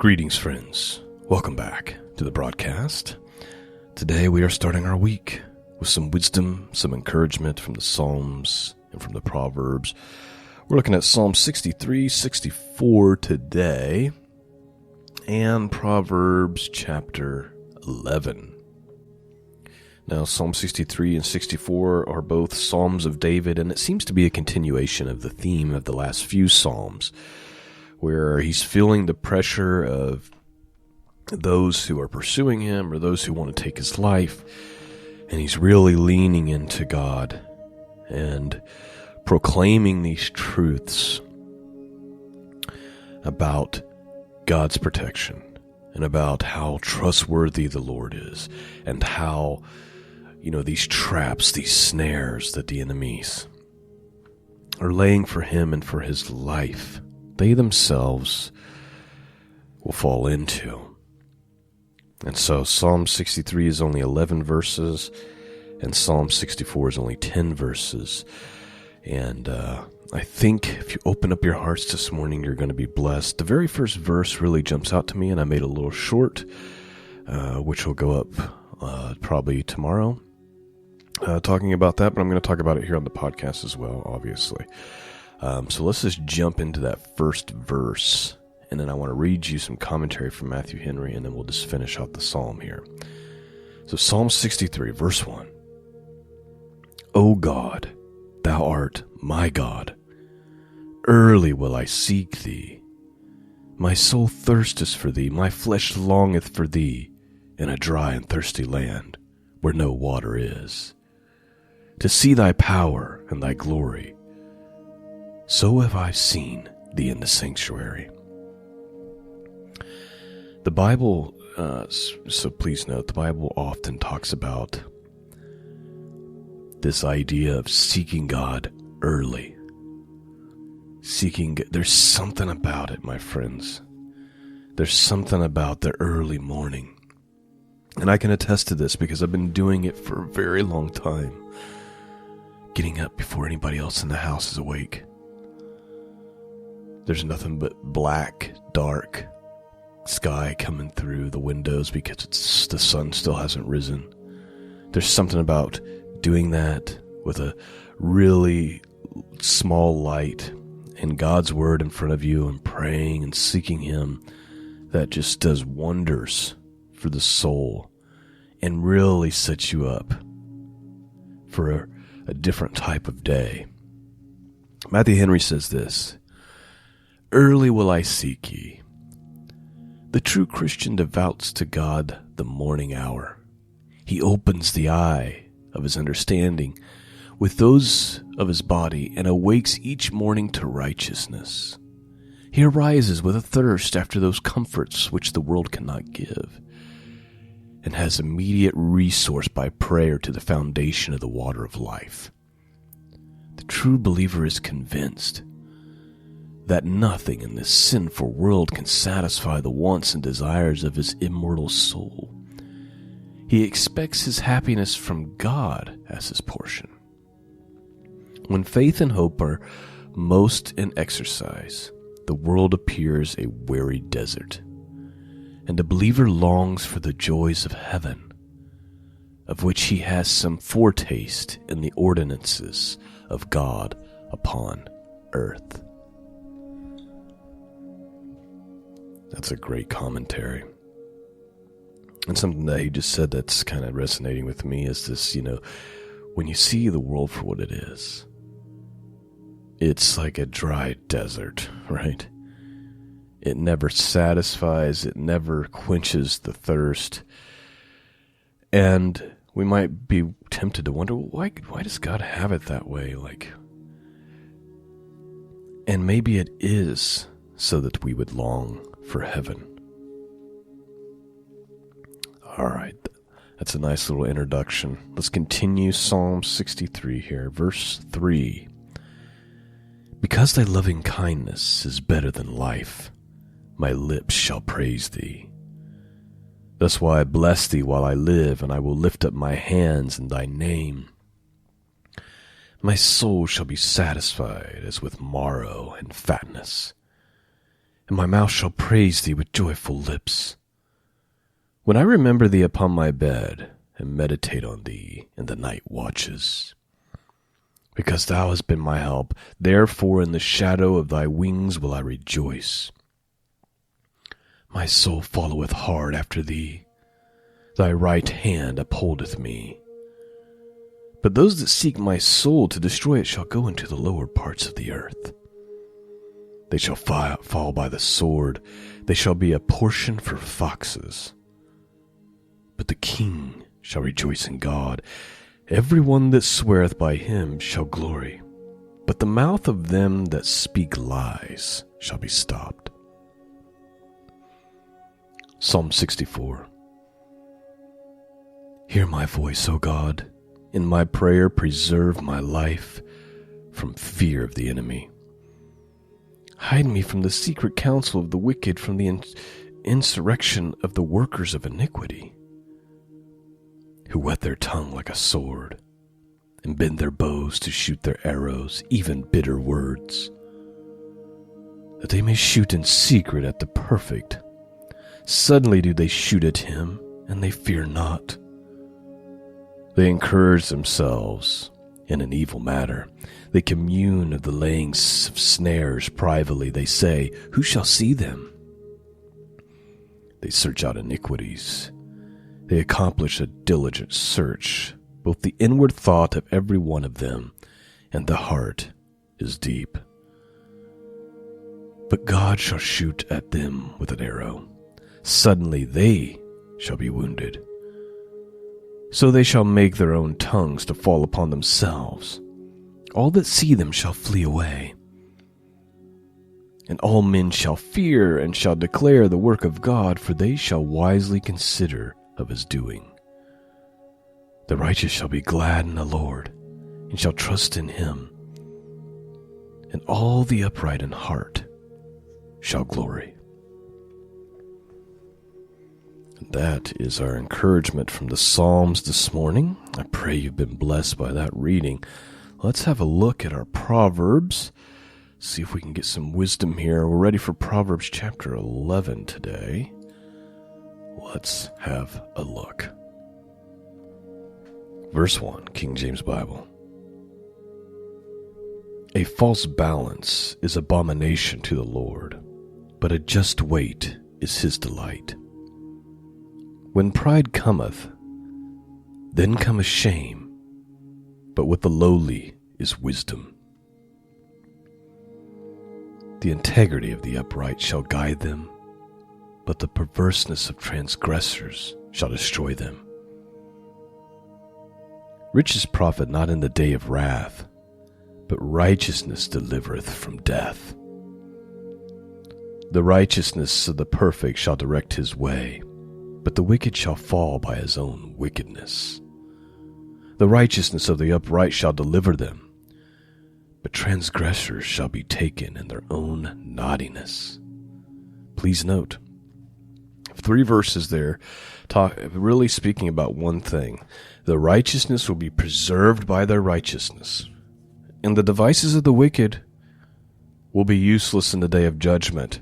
Greetings, friends. Welcome back to the broadcast. Today we are starting our week with some wisdom, some encouragement from the Psalms and from the Proverbs. We're looking at Psalm 63, 64 today, and Proverbs chapter 11. Now, Psalm 63 and 64 are both Psalms of David, and it seems to be a continuation of the theme of the last few Psalms, where he's feeling the pressure of those who are pursuing him or those who want to take his life, and he's really leaning into God and proclaiming these truths about God's protection and about how trustworthy the Lord is and how, these traps, these snares that the enemies are laying for him and for his life, they themselves will fall into. And so Psalm 63 is only 11 verses, and Psalm 64 is only 10 verses. And I think if you open up your hearts this morning, you're going to be blessed. The very first verse really jumps out to me, and I made a little short, which will go up probably tomorrow, talking about that, but I'm going to talk about it here on the podcast as well, obviously. So let's just jump into that first verse, and then I want to read you some commentary from Matthew Henry, and then we'll just finish out the psalm here. So Psalm 63, verse 1. O God, thou art my God. Early will I seek thee. My soul thirsteth for thee, my flesh longeth for thee, in a dry and thirsty land, where no water is, to see thy power and thy glory. So have I seen thee in the sanctuary. The Bible, so please note, the Bible often talks about this idea of seeking God early. There's something about it, my friends. There's something about the early morning. And I can attest to this because I've been doing it for a very long time. Getting up before anybody else in the house is awake. There's nothing but black, dark sky coming through the windows because the sun still hasn't risen. There's something about doing that with a really small light and God's word in front of you and praying and seeking him that just does wonders for the soul and really sets you up for a different type of day. Matthew Henry says this: Early will I seek ye. The true Christian devotes to God the morning hour. He opens the eye of his understanding with those of his body and awakes each morning to righteousness. He arises with a thirst after those comforts which the world cannot give, and has immediate resource by prayer to the foundation of the water of life. The true believer is convinced that nothing in this sinful world can satisfy the wants and desires of his immortal soul. He expects his happiness from God as his portion. When faith and hope are most in exercise, the world appears a weary desert, and the believer longs for the joys of heaven, of which he has some foretaste in the ordinances of God upon earth. That's a great commentary. And something that he just said that's kind of resonating with me is this, when you see the world for what it is, it's like a dry desert, right? It never satisfies, it never quenches the thirst. And we might be tempted to wonder, why does God have it that way? And maybe it is so that we would long for heaven. All right, that's a nice little introduction. Let's continue Psalm 63 here, verse 3. Because thy loving kindness is better than life, my lips shall praise thee. Thus will I bless thee while I live, and I will lift up my hands in thy name. My soul shall be satisfied as with marrow and fatness, and my mouth shall praise thee with joyful lips. When I remember thee upon my bed, and meditate on thee in the night watches. Because thou hast been my help, therefore in the shadow of thy wings will I rejoice. My soul followeth hard after thee, thy right hand upholdeth me. But those that seek my soul to destroy it shall go into the lower parts of the earth. They shall fall by the sword, they shall be a portion for foxes. But the king shall rejoice in God. Every one that sweareth by him shall glory. But the mouth of them that speak lies shall be stopped. Psalm 64. Hear my voice, O God. In my prayer preserve my life from fear of the enemy. Hide me from the secret counsel of the wicked, from the insurrection of the workers of iniquity, who whet their tongue like a sword, and bend their bows to shoot their arrows, even bitter words, that they may shoot in secret at the perfect. Suddenly do they shoot at him, and they fear not. They encourage themselves in an evil matter. They commune of the laying of snares privately. They say, who shall see them? They search out iniquities. They accomplish a diligent search. Both the inward thought of every one of them and the heart is deep. But God shall shoot at them with an arrow. Suddenly they shall be wounded. So they shall make their own tongues to fall upon themselves. All that see them shall flee away. And all men shall fear and shall declare the work of God, for they shall wisely consider of his doing. The righteous shall be glad in the Lord, and shall trust in him. And all the upright in heart shall glory. And that is our encouragement from the Psalms this morning. I pray you've been blessed by that reading. Let's have a look at our Proverbs. See if we can get some wisdom here. We're ready for Proverbs chapter 11 today. Let's have a look. Verse 1, King James Bible. A false balance is abomination to the Lord, but a just weight is his delight. When pride cometh, then cometh shame, but with the lowly is wisdom. The integrity of the upright shall guide them, but the perverseness of transgressors shall destroy them. Riches profit not in the day of wrath, but righteousness delivereth from death. The righteousness of the perfect shall direct his way, but the wicked shall fall by his own wickedness. The righteousness of the upright shall deliver them, but transgressors shall be taken in their own naughtiness. Please note, 3 verses there, really speaking about one thing. The righteousness will be preserved by their righteousness, and the devices of the wicked will be useless in the day of judgment.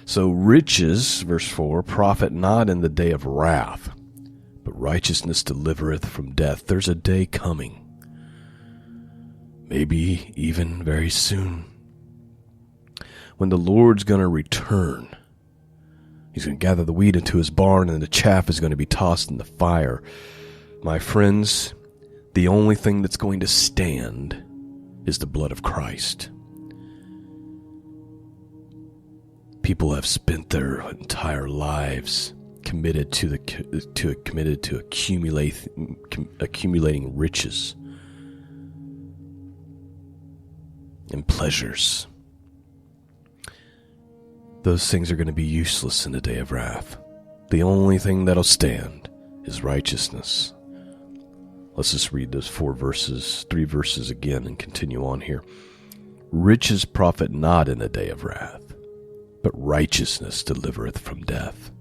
So riches, verse 4, profit not in the day of wrath, but righteousness delivereth from death. There's a day coming, maybe even very soon, when the Lord's going to return. He's going to gather the wheat into his barn, and the chaff is going to be tossed in the fire. My friends, the only thing that's going to stand is the blood of Christ. People have spent their entire lives committed to accumulating riches and pleasures. Those things are going to be useless in the day of wrath. The only thing that'll stand is righteousness. Let's just read those 3 verses again and continue on here. Riches profit not in the day of wrath, but righteousness delivereth from death.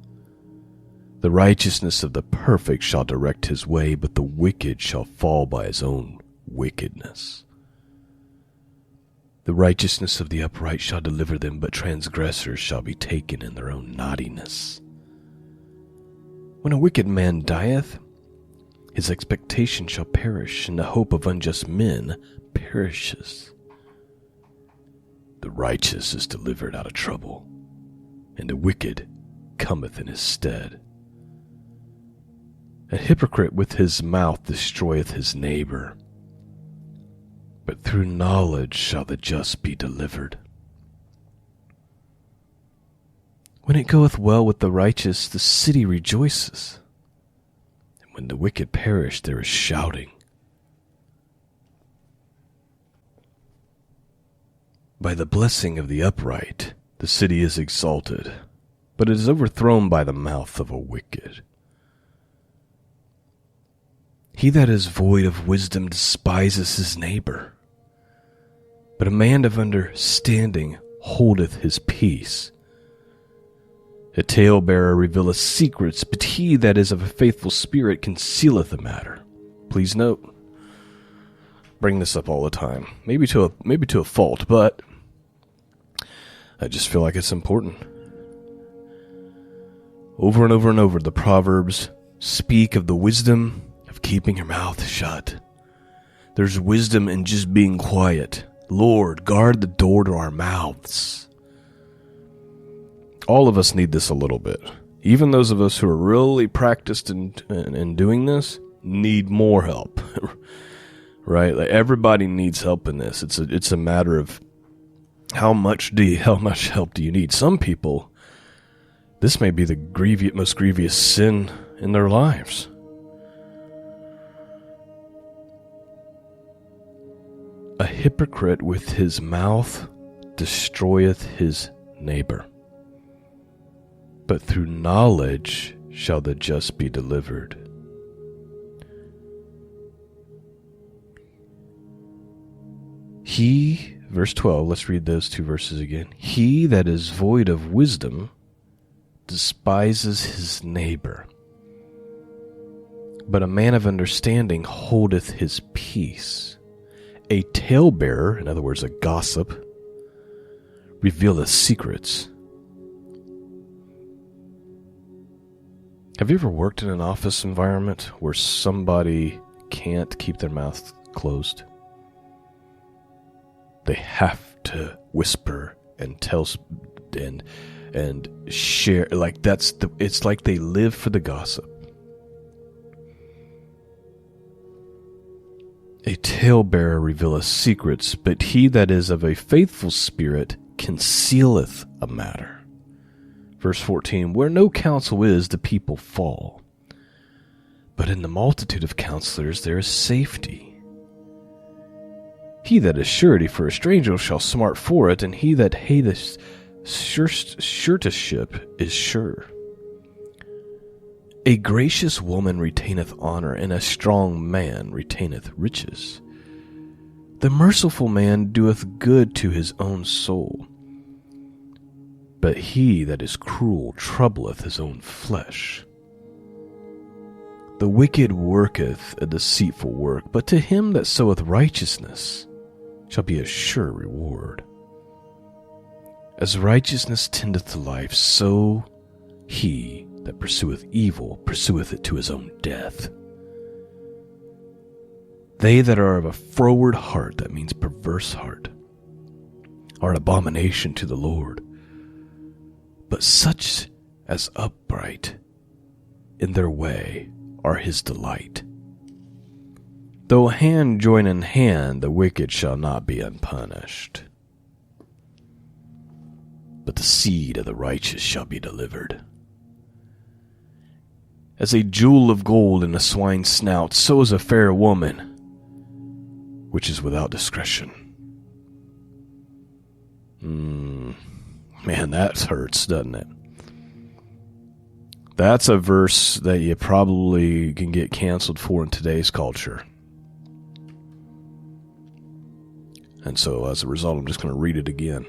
The righteousness of the perfect shall direct his way, but the wicked shall fall by his own wickedness. The righteousness of the upright shall deliver them, but transgressors shall be taken in their own naughtiness. When a wicked man dieth, his expectation shall perish, and the hope of unjust men perishes. The righteous is delivered out of trouble, and the wicked cometh in his stead. A hypocrite with his mouth destroyeth his neighbor, but through knowledge shall the just be delivered. When it goeth well with the righteous, the city rejoices, and when the wicked perish, there is shouting. By the blessing of the upright, the city is exalted, but it is overthrown by the mouth of a wicked. He that is void of wisdom despises his neighbor, but a man of understanding holdeth his peace. A talebearer revealeth secrets, but he that is of a faithful spirit concealeth a matter. Please note, bring this up all the time, maybe to a fault, but I just feel like it's important. Over and over and over, the Proverbs speak of the wisdom of keeping your mouth shut. There's wisdom in just being quiet. Lord, guard the door to our mouths. All of us need this a little bit. Even those of us who are really practiced in doing this need more help. Right? Like everybody needs help in this. It's a matter of how much help do you need? Some people, this may be the most grievous sin in their lives. A hypocrite with his mouth destroyeth his neighbor, but through knowledge shall the just be delivered. He, verse 12, let's read those two verses again. He that is void of wisdom despises his neighbor, but a man of understanding holdeth his peace. A talebearer, in other words, a gossip, revealeth secrets. Have you ever worked in an office environment where somebody can't keep their mouth closed? They have to whisper and tell and share. Like it's like they live for the gossip. A talebearer revealeth secrets, but he that is of a faithful spirit concealeth a matter. Verse 14, where no counsel is, the people fall, but in the multitude of counselors there is safety. He that is surety for a stranger shall smart for it, and he that hateth suretyship is sure. A gracious woman retaineth honor, and a strong man retaineth riches. The merciful man doeth good to his own soul, but he that is cruel troubleth his own flesh. The wicked worketh a deceitful work, but to him that soweth righteousness shall be a sure reward. As righteousness tendeth to life, so he that pursueth evil pursueth it to his own death. They that are of a froward heart, that means perverse heart, are an abomination to the Lord. But such as upright in their way are his delight. Though hand join in hand, the wicked shall not be unpunished, but the seed of the righteous shall be delivered. As a jewel of gold in a swine's snout, so is a fair woman, which is without discretion. Man, that hurts, doesn't it? That's a verse that you probably can get canceled for in today's culture. And so, as a result, I'm just going to read it again.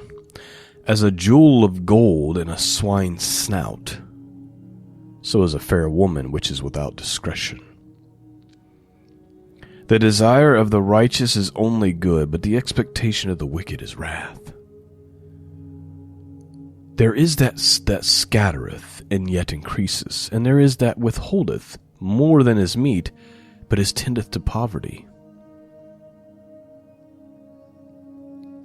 As a jewel of gold in a swine's snout, so is a fair woman which is without discretion. The desire of the righteous is only good, but the expectation of the wicked is wrath. There is that scattereth, and yet increases, and there is that withholdeth more than is meet, but is tendeth to poverty.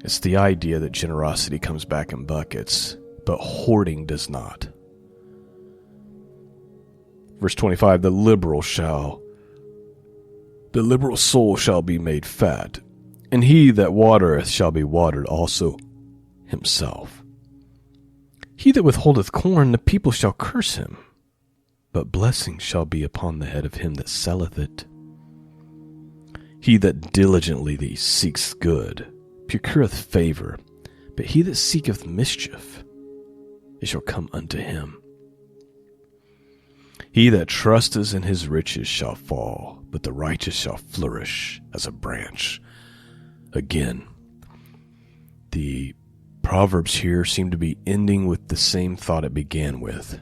It's the idea that generosity comes back in buckets, but hoarding does not. Verse 25, the liberal soul shall be made fat, and he that watereth shall be watered also himself. He that withholdeth corn, the people shall curse him, but blessing shall be upon the head of him that selleth it. He that diligently seeks good procureth favor, but he that seeketh mischief, it shall come unto him. He that trusteth in his riches shall fall, but the righteous shall flourish as a branch. Again, the Proverbs here seem to be ending with the same thought it began with,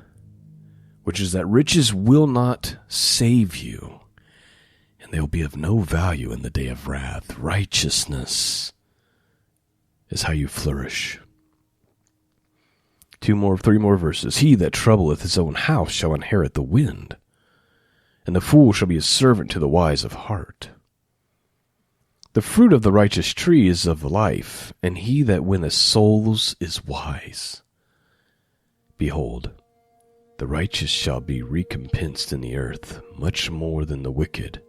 which is that riches will not save you, and they will be of no value in the day of wrath. Righteousness is how you flourish. 3 more verses. He that troubleth his own house shall inherit the wind, and the fool shall be a servant to the wise of heart. The fruit of the righteous tree is of life, and he that winneth souls is wise. Behold, the righteous shall be recompensed in the earth, much more than the wicked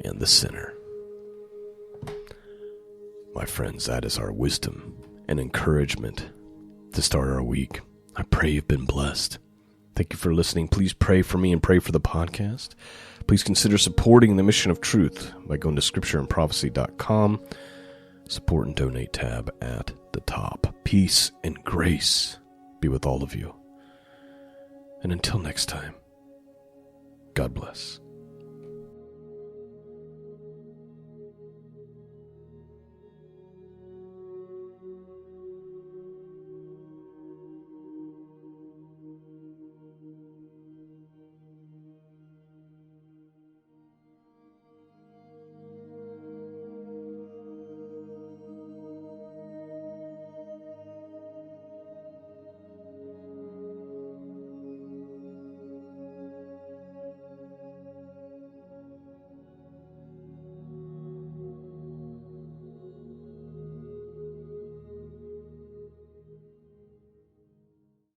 and the sinner. My friends, that is our wisdom and encouragement to start our week. I pray you've been blessed. Thank you for listening. Please pray for me and pray for the podcast. Please consider supporting the mission of truth by going to scriptureandprophecy.com. Support and donate tab at the top. Peace and grace be with all of you. And until next time, God bless.